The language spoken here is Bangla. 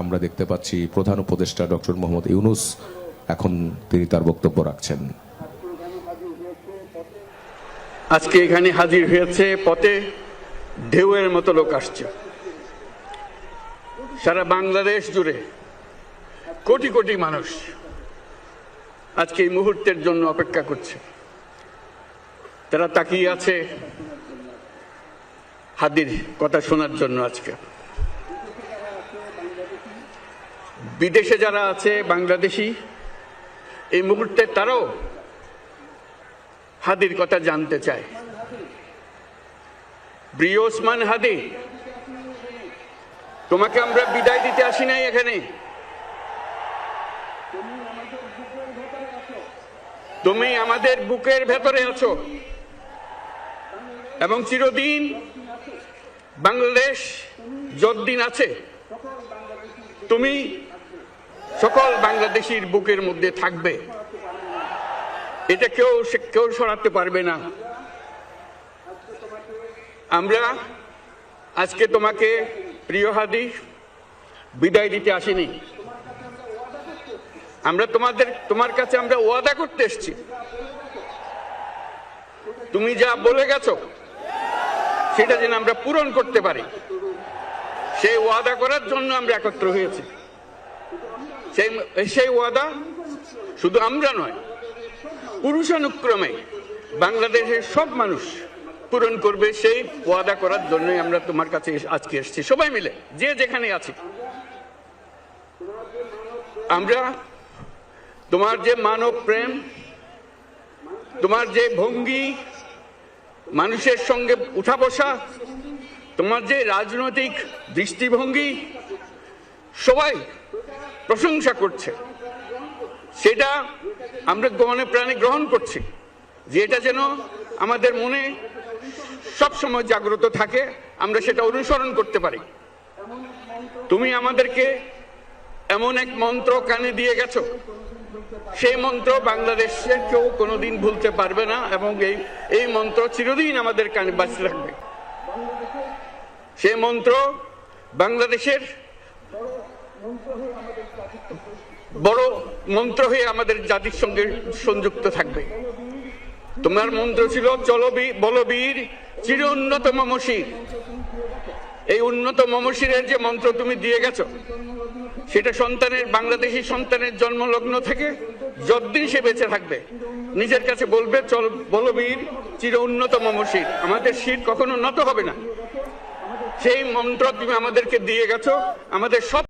আমরা দেখতে পাচ্ছি প্রধান উপদেষ্টা ডক্টর মোহাম্মদ ইউনূস এখন তিনি তার বক্তব্য রাখছেন। আজকে এখানে হাজির হয়েছে, পথে ঢেউয়ের মতো লোক আসছে। সারা বাংলাদেশ জুড়ে কোটি কোটি মানুষ আজকে এই মুহূর্তের জন্য অপেক্ষা করছে। তারা তাকিয়ে আছে হাদির কথা শোনার জন্য। আজকে বিদেশে যারা আছে বাংলাদেশি, এই মুহূর্তে তারাও হাদির কথা জানতে চায়। প্রিয় ওসমান হাদি, তোমাকে আমরা বিদায় দিতে আসি নাই এখানে। তুমি আমাদের বুকের ভেতরে আছো এবং চিরদিন বাংলাদেশ যতদিন আছে তুমি সকল বাংলাদেশির বুকের মধ্যে থাকবে। এটা কেউ সরাতে পারবে না। আমরা আজকে তোমাকে প্রিয় হাদি বিদায় দিতে আসিনি। আমরা তোমার কাছে আমরা ওয়াদা করতে এসেছি। তুমি যা বলে গেছো সেটা যেন আমরা পূরণ করতে পারি, সেই ওয়াদা করার জন্য আমরা একত্র হয়েছি। সেই ওয়াদা শুধু আমরা নয়, পুরুষানুক্রমে বাংলাদেশের সব মানুষ পূরণ করবে। সেই ওয়াদা করার জন্যই আমরা তোমার কাছে আজকে এসেছি, সবাই মিলে যে যেখানে আছি। আমরা তোমার যে মানব প্রেম, তোমার যে ভঙ্গি, মানুষের সঙ্গে উঠা বসা, তোমার যে রাজনৈতিক দৃষ্টিভঙ্গি, সবাই প্রশংসা করছে। সেটা আমরা মনে প্রাণে গ্রহণ করছি, যে এটা যেন আমাদের মনে সব সময় জাগ্রত থাকে, আমরা সেটা অনুসরণ করতে পারি। তুমি আমাদেরকে এমন এক মন্ত্র কানে দিয়ে গেছো, সেই মন্ত্র বাংলাদেশের কেউ কোনোদিন ভুলতে পারবে না এবং এই মন্ত্র চিরদিন আমাদের কানে বাঁচতে থাকবে। সেই মন্ত্র বাংলাদেশের বড় মন্ত্র হয়ে আমাদের জাতির সঙ্গে সংযুক্ত থাকবে। তোমার মন্ত্র ছিল চলো বলবীর চির উন্নত মমশির। এই উন্নত মমশিরের যে মন্ত্র তুমি দিয়ে গেছো, সেটা বাংলাদেশি সন্তানের জন্মলগ্ন থেকে যতদিন সে বেঁচে থাকবে নিজের কাছে বলবে চল বলবীর চির উন্নত মমশির, আমাদের শির কখনো নত হবে না। সেই মন্ত্র তুমি আমাদেরকে দিয়ে গেছো। আমাদের সব